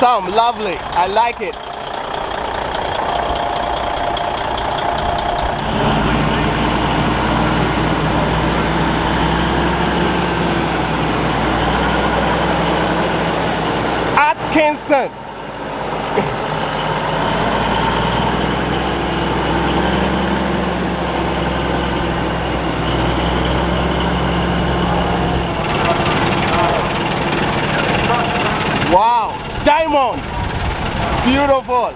Awesome, lovely. I like it. Atkinson. Wow, diamond, beautiful.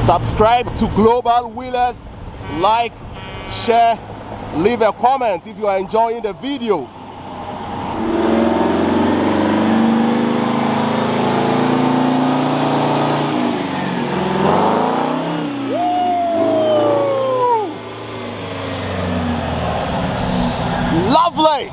Subscribe to Global Wheelers, like, share, leave a comment if you are enjoying the video. Lovely.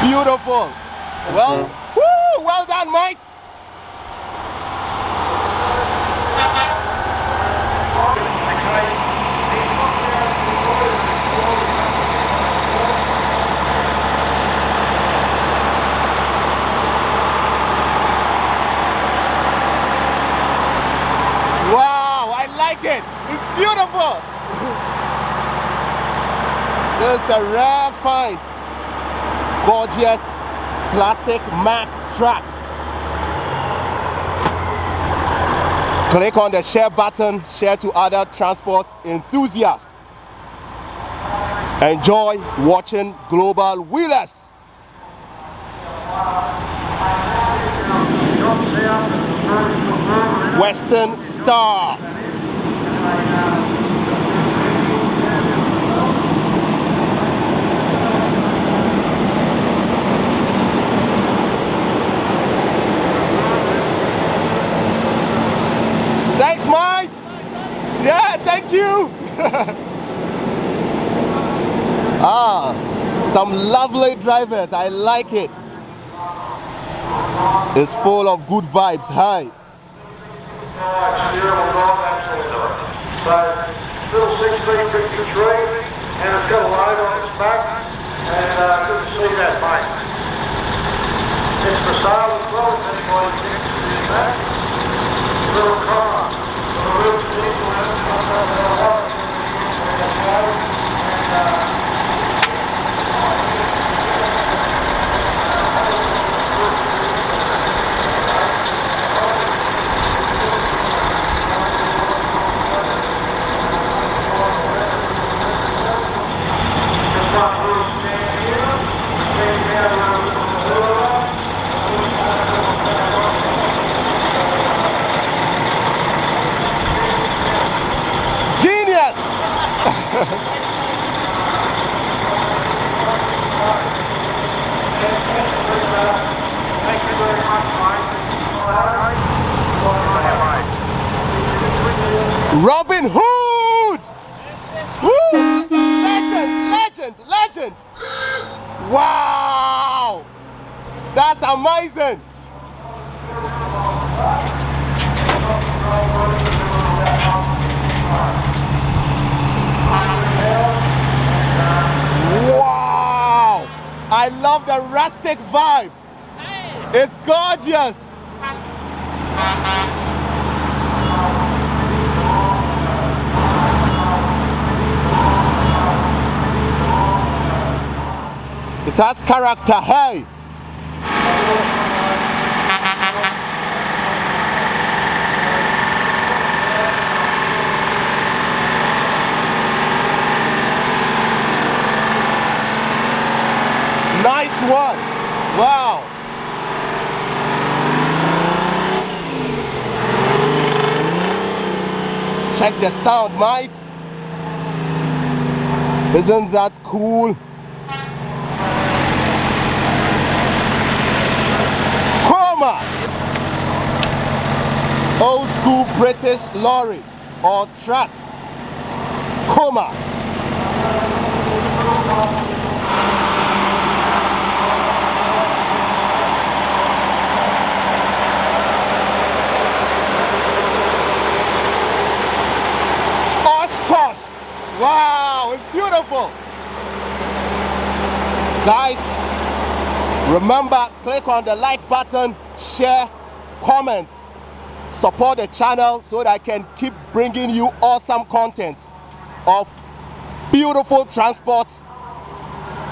Beautiful. Well, woo, well done, mate. Wow, I like it. It's beautiful. This is a rare find. Gorgeous classic Mack truck. Click on the share button, share to other transport enthusiasts. Enjoy watching Global Wheelers. Western Star. Thanks, Mike. Yeah, thank you. Some lovely drivers. I like it. It's full of good vibes. Hi. So, little 6-speed 53, and it's got a load on its back, and good to see that, mate. It's for sale as well, if anybody thinks to do that. Little car, a real vehicle, and Robin Hood! Woo! Legend! Wow! That's amazing! Wow! I love the rustic vibe. It's gorgeous. It has character, hey. Check the sound, mate. Isn't that cool? Chroma. Old school British lorry or truck. Chroma. Wow, it's beautiful. Guys, remember, click on the like button, share, comment, support the channel so that I can keep bringing you awesome content of beautiful transport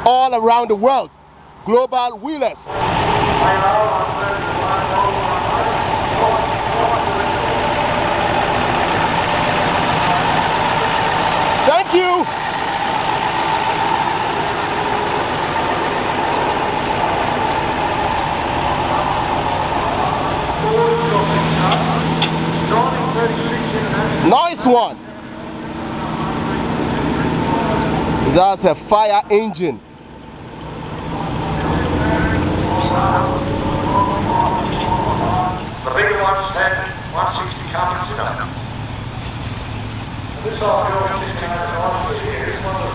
all around the world. Global wheelers. Thank you. Nice one. That's a fire engine. The bigger ones had 160 cartons in them.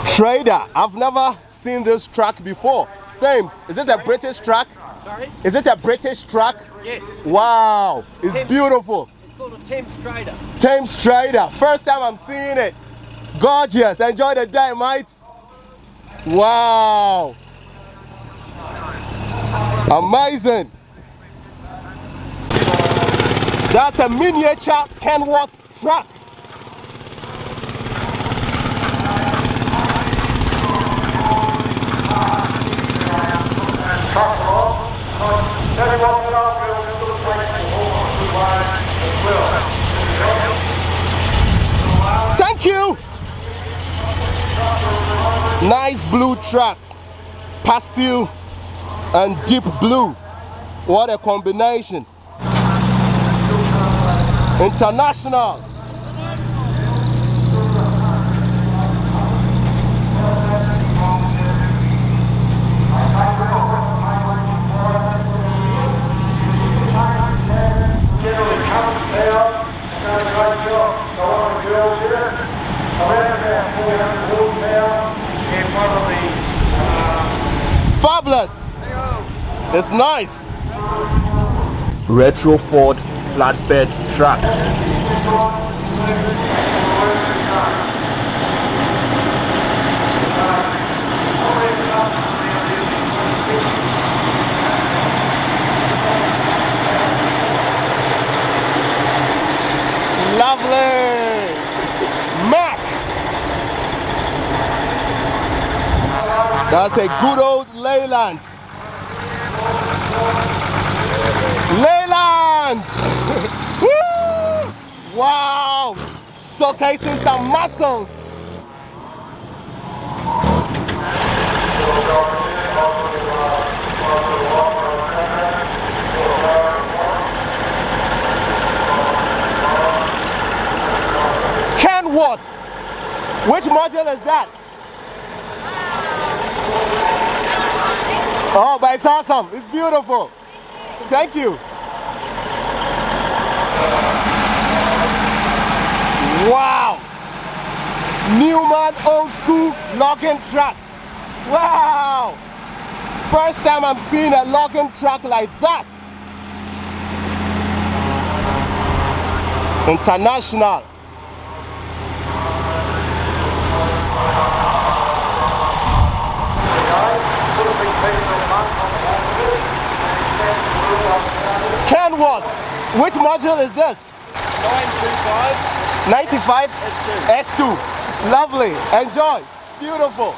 Trader, I've never seen this truck before. Thames, is this a British truck? Sorry? Is it a British truck? Yes. Wow, it's Thames. Beautiful. It's called a Thames Trader. Thames Trader, first time I'm seeing it. Gorgeous, enjoy the day, mate. Wow. Amazing. That's a miniature Kenworth truck. Thank you. Nice blue truck, pastel and deep blue. What a combination. International. Fabulous. It's nice. Retro Ford flatbed truck. Lovely. Mac. That's a good old Leyland. Leyland. Woo! Wow. Showcasing some muscles. Kenworth. Which module is that? Oh, but it's awesome. It's beautiful. Thank you. Wow. Newman old school logging truck. Wow. First time I'm seeing a logging truck like that. International. Kenworth, which module is this? 925. 95? S2. S2. Lovely. Enjoy. Beautiful.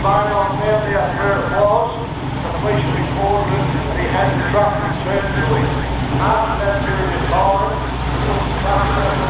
remain on down there where it was. The police reported that he had the truck returned to him. After that period of time, the truck